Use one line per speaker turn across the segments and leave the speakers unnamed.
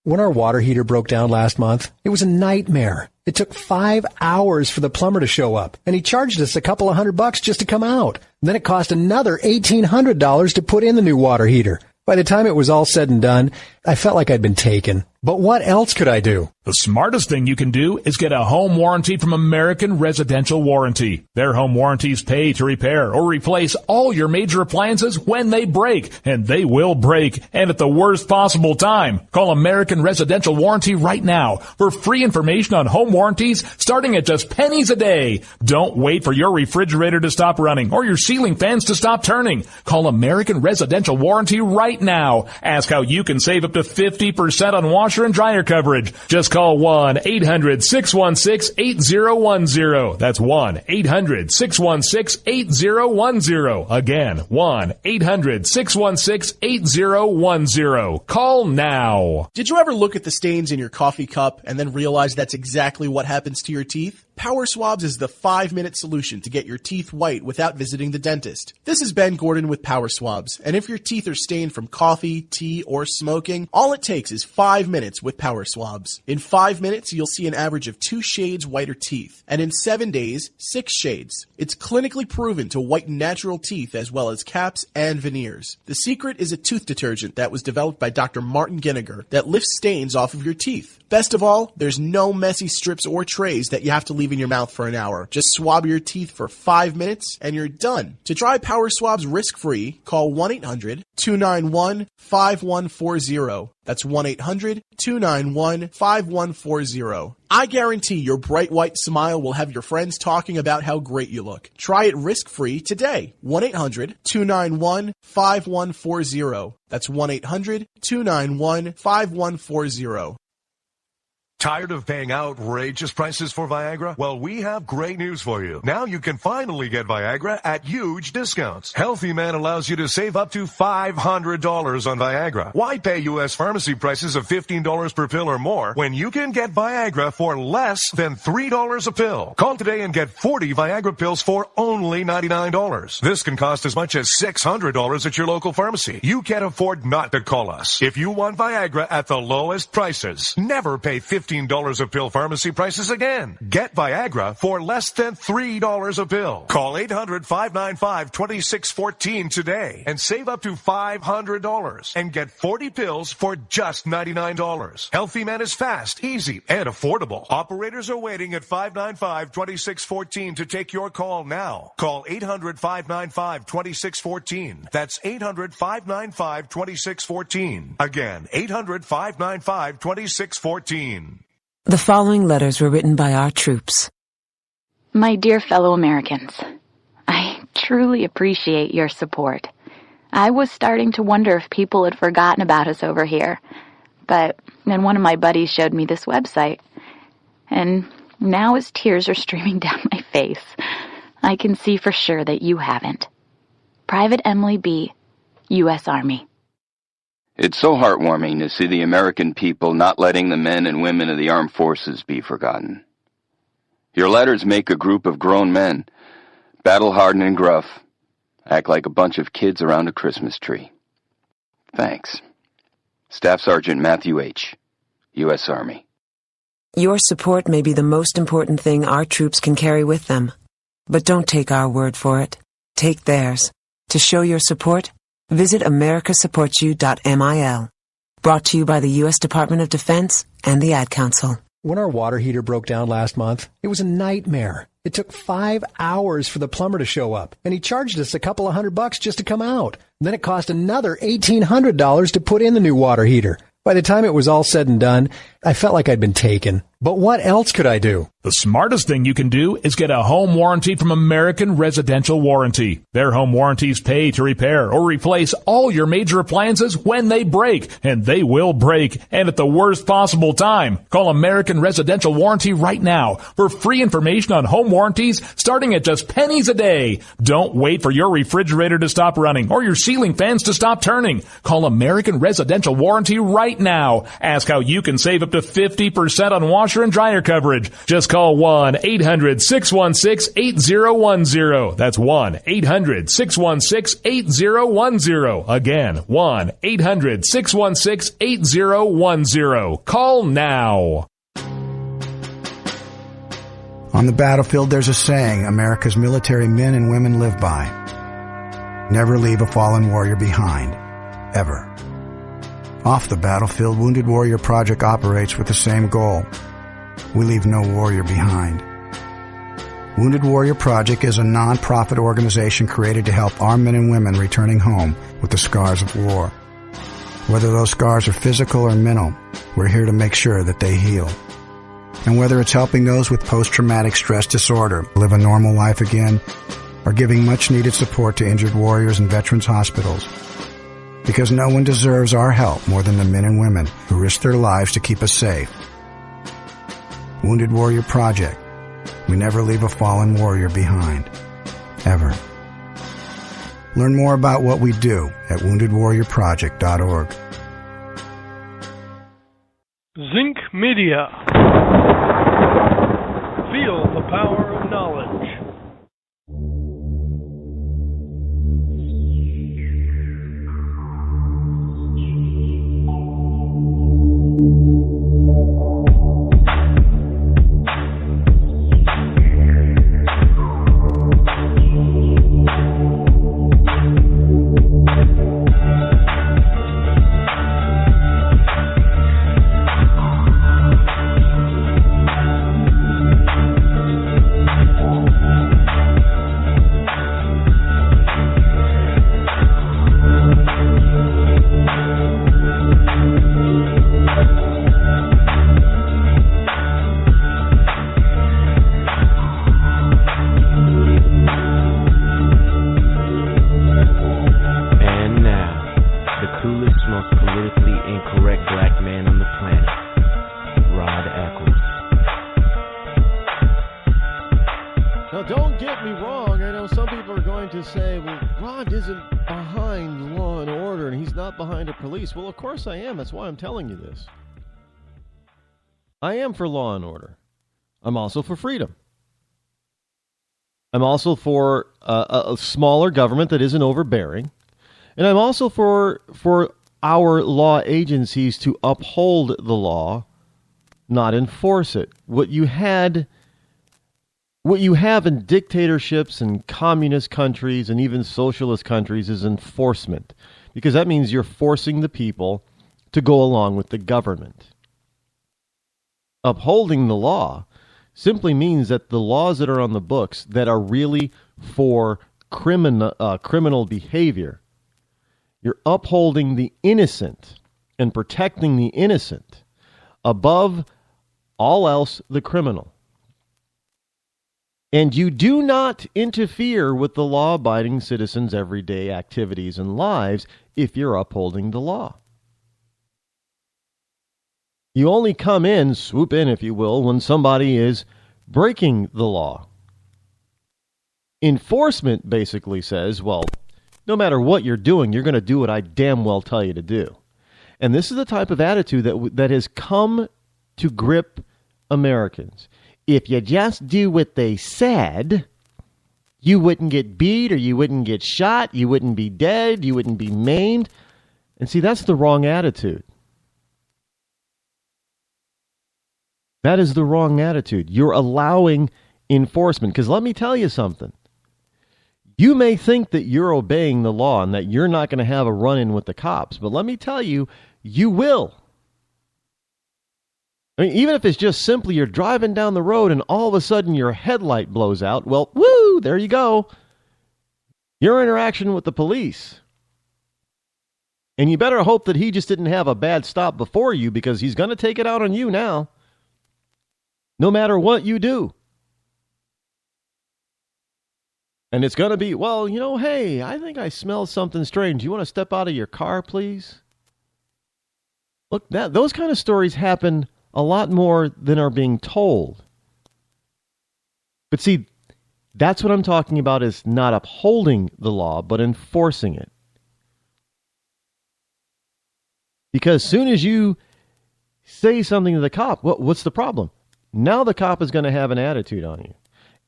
When our water heater broke down last month, it was a nightmare. It took 5 hours for the plumber to show up, and he charged us a couple of $100 just to come out. And then it cost another $1,800 to put in the new water heater. By the time it was all said and done, I felt like I'd been taken. But what else could I do?
The smartest thing you can do is get a home warranty from American Residential Warranty. Their home warranties pay to repair or replace all your major appliances when they break, and they will break, and at the worst possible time. Call American Residential Warranty right now for free information on home warranties starting at just pennies a day. Don't wait for your refrigerator to stop running or your ceiling fans to stop turning. Call American Residential Warranty right now. Ask how you can save up to 50% on washer and dryer coverage. Just call 1-800-616-8010. That's 1-800-616-8010. Again, 1-800-616-8010. Call now.
Did you ever look at the stains in your coffee cup and then realize that's exactly what happens to your teeth? Power Swabs is the 5-minute solution to get your teeth white without visiting the dentist. This is Ben Gordon with Power Swabs, and if your teeth are stained from coffee, tea, or smoking, all it takes is 5 minutes with Power Swabs. In 5 minutes, you'll see an average of 2 shades whiter teeth, and in 7 days, 6 shades. It's clinically proven to whiten natural teeth as well as caps and veneers. The secret is a tooth detergent that was developed by Dr. Martin Ginniger that lifts stains off of your teeth. Best of all, there's no messy strips or trays that you have to leave in your mouth for an hour. Just swab your teeth for 5 minutes and you're done. To try Power Swabs risk-free, call 1-800-291-5140. That's 1-800-291-5140. I guarantee your bright white smile will have your friends talking about how great you look. Try it risk-free today. 1-800-291-5140. That's 1-800-291-5140.
Tired of paying outrageous prices for Viagra? Well, we have great news for you. Now you can finally get Viagra at huge discounts. Healthy Man allows you to save up to $500 on Viagra. Why pay U.S. pharmacy prices of $15 per pill or more when you can get Viagra for less than $3 a pill? Call today and get 40 Viagra pills for only $99. This can cost as much as $600 at your local pharmacy. You can't afford not to call us. If you want Viagra at the lowest prices, never pay $15 a pill pharmacy prices again. Get Viagra for less than $3 a pill. Call 800-595-2614 today and save up to $500 and get 40 pills for just $99. Healthy Man is fast, easy, and affordable. Operators are waiting at 595-2614 to take your call now. Call 800-595-2614. That's 800-595-2614. Again, 800-595-2614.
The following letters were written by our troops.
My dear fellow Americans, I truly appreciate your support. I was starting to wonder if people had forgotten about us over here, but then one of my buddies showed me this website, and now as tears are streaming down my face, I can see for sure that you haven't. Private Emily B., U.S. Army.
It's so heartwarming to see the American people not letting the men and women of the armed forces be forgotten. Your letters make a group of grown men, battle-hardened and gruff, act like a bunch of kids around a Christmas tree. Thanks. Staff Sergeant Matthew H., U.S. Army.
Your support may be the most important thing our troops can carry with them. But don't take our word for it. Take theirs. To show your support, visit americasupportsyou.mil. Brought to you by the U.S. Department of Defense and the Ad Council.
When our water heater broke down last month, it was a nightmare. It took 5 hours for the plumber to show up, and he charged us a couple of $100 just to come out. And then it cost another $1,800 to put in the new water heater. By the time it was all said and done, I felt like I'd been taken. But what else could I do?
The smartest thing you can do is get a home warranty from American Residential Warranty. Their home warranties pay to repair or replace all your major appliances when they break, and they will break, and at the worst possible time. Call American Residential Warranty right now for free information on home warranties starting at just pennies a day. Don't wait for your refrigerator to stop running or your ceiling fans to stop turning. Call American Residential Warranty right now. Ask how you can save up to to 50% on washer and dryer coverage. Just call 1-800-616-8010. That's 1-800-616-8010. Again, 1-800-616-8010. Call now.
On the battlefield, there's a saying America's military men and women live by. Never leave a fallen warrior behind. Ever. Off the battlefield, Wounded Warrior Project operates with the same goal. We leave no warrior behind. Wounded Warrior Project is a non-profit organization created to help our men and women returning home with the scars of war. Whether those scars are physical or mental, we're here to make sure that they heal. And whether it's helping those with post-traumatic stress disorder live a normal life again, or giving much-needed support to injured warriors in veterans' hospitals. Because no one deserves our help more than the men and women who risk their lives to keep us safe. Wounded Warrior Project. We never leave a fallen warrior behind. Ever. Learn more about what we do at woundedwarriorproject.org.
Zinc Media. Feel the power of knowledge.
Well, of course I am. That's why I'm telling you this. I am for law and order. I'm also for freedom. I'm also for a smaller government that isn't overbearing. And I'm also for our law agencies to uphold the law, not enforce it. What you have in dictatorships and communist countries and even socialist countries is enforcement. Because that means you're forcing the people to go along with the government. Upholding the law simply means that the laws that are on the books that are really for criminal behavior, you're upholding the innocent and protecting the innocent above all else the criminal. And you do not interfere with the law-abiding citizens' everyday activities and lives if you're upholding the law. You only come in, swoop in, if you will, when somebody is breaking the law. Enforcement basically says, well, no matter what you're doing, you're going to do what I damn well tell you to do. And this is the type of attitude that has come to grip Americans. If you just do what they said, you wouldn't get beat or you wouldn't get shot, you wouldn't be dead, you wouldn't be maimed. And see, that's the wrong attitude. That is the wrong attitude. You're allowing enforcement. Because let me tell you something. You may think that you're obeying the law and that you're not going to have a run-in with the cops. But let me tell you, you will. I mean, even if it's just simply you're driving down the road and all of a sudden your headlight blows out, well, woo, there you go. Your interaction with the police. And you better hope that he just didn't have a bad stop before you because he's going to take it out on you now. No matter what you do. And it's going to be, well, hey, I think I smell something strange. You want to step out of your car, please? Look, those kind of stories happen a lot more than are being told. But see, that's what I'm talking about is not upholding the law, but enforcing it. Because as soon as you say something to the cop. What's the problem? Now the cop is going to have an attitude on you.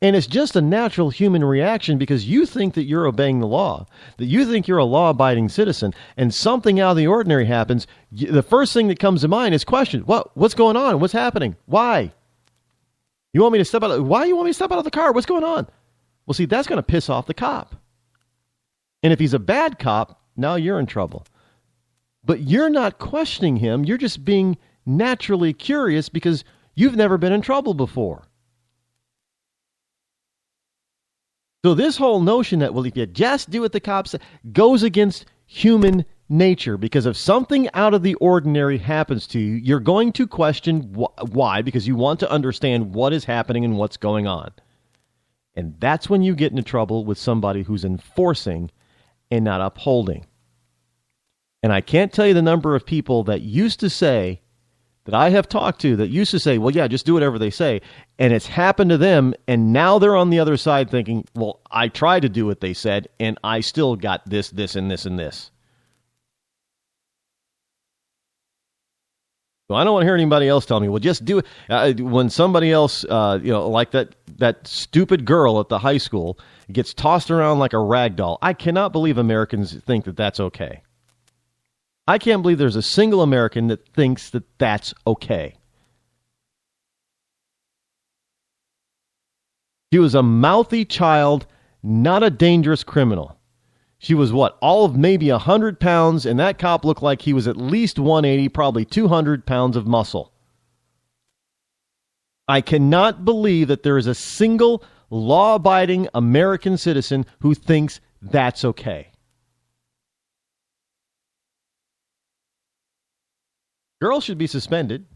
And it's just a natural human reaction because you think that you're obeying the law, that you think you're a law-abiding citizen, and something out of the ordinary happens. The first thing that comes to mind is question. What's going on? What's happening? Why? You want me to step out? Why do you want me to step out of the car? What's going on? Well, see, that's going to piss off the cop. And if he's a bad cop, now you're in trouble. But you're not questioning him. You're just being naturally curious because you've never been in trouble before. So this whole notion that, well, if you just do what the cops say, goes against human nature, because if something out of the ordinary happens to you, you're going to question why, because you want to understand what is happening and what's going on. And that's when you get into trouble with somebody who's enforcing and not upholding. And I can't tell you the number of people that used to say, that I have talked to, that used to say, well, yeah, just do whatever they say. And it's happened to them. And now they're on the other side thinking, well, I tried to do what they said, and I still got this, this, and this, and this. So I don't want to hear anybody else tell me, well, just do it. When somebody else, like that stupid girl at the high school gets tossed around like a rag doll, I cannot believe Americans think that that's okay. I can't believe there's a single American that thinks that that's okay. She was a mouthy child, not a dangerous criminal. She was all of maybe 100 pounds, and that cop looked like he was at least 180, probably 200 pounds of muscle. I cannot believe that there is a single law-abiding American citizen who thinks that's okay. Girl should be suspended.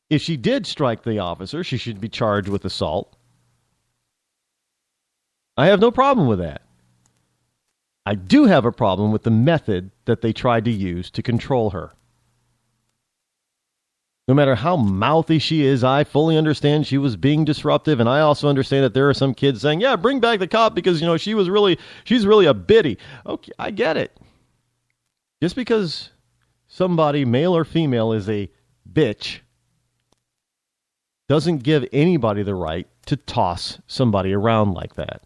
If she did strike the officer, she should be charged with assault. I have no problem with that. I do have a problem with the method that they tried to use to control her. No matter how mouthy she is, I fully understand she was being disruptive, and I also understand that there are some kids saying, yeah, bring back the cop because, she's really a biddy. Okay, I get it. Just because somebody, male or female, is a bitch doesn't give anybody the right to toss somebody around like that.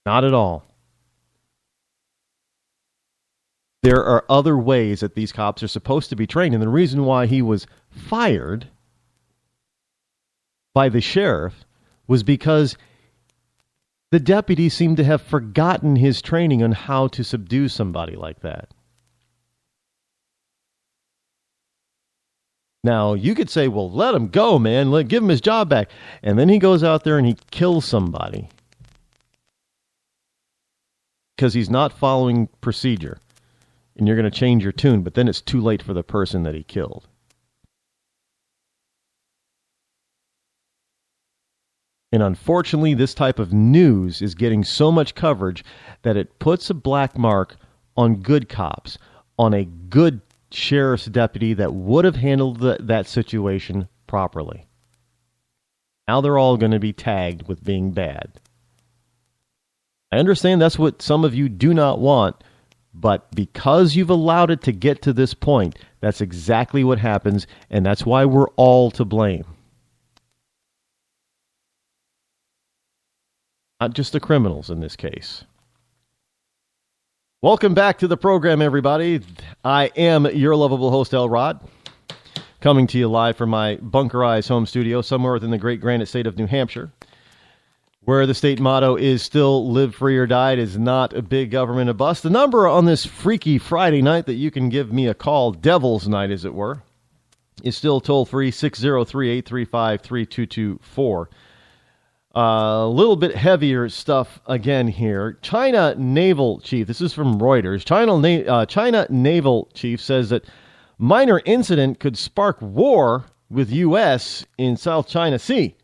Not at all. There are other ways that these cops are supposed to be trained, and the reason why he was fired by the sheriff was because the deputy seemed to have forgotten his training on how to subdue somebody like that. Now, you could say, well, let him go, man. Give him his job back. And then he goes out there and he kills somebody because he's not following procedure. And you're going to change your tune, but then it's too late for the person that he killed. And unfortunately, this type of news is getting so much coverage that it puts a black mark on good cops, on a good sheriff's deputy that would have handled that situation properly. Now they're all going to be tagged with being bad. I understand that's what some of you do not want, but because you've allowed it to get to this point, that's exactly what happens, and that's why we're all to blame. Not just the criminals in this case. Welcome back to the program, everybody. I am your lovable host, El Rod, coming to you live from my bunkerized home studio somewhere within the great granite state of New Hampshire, where the state motto is still live free or die. It is not a big government or bust. The number on this freaky Friday night that you can give me a call, Devil's Night as it were, is still toll-free, 603-835-3224. A little bit heavier stuff again here. China Naval Chief, this is from Reuters. China Naval Chief says that minor incident could spark war with U.S. in South China Sea.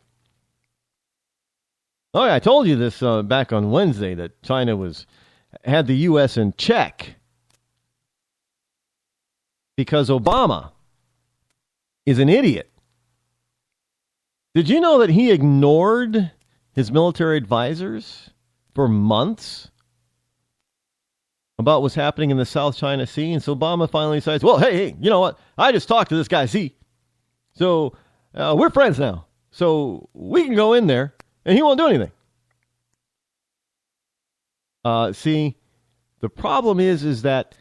Oh, yeah, I told you this back on Wednesday, that China had the U.S. in check because Obama is an idiot. Did you know that he ignored his military advisors for months? about what's happening in the South China Sea. And so Obama finally decides, well, hey, you know what? I just talked to this guy, Xi. So we're friends now. So we can go in there, and he won't do anything. See, the problem is that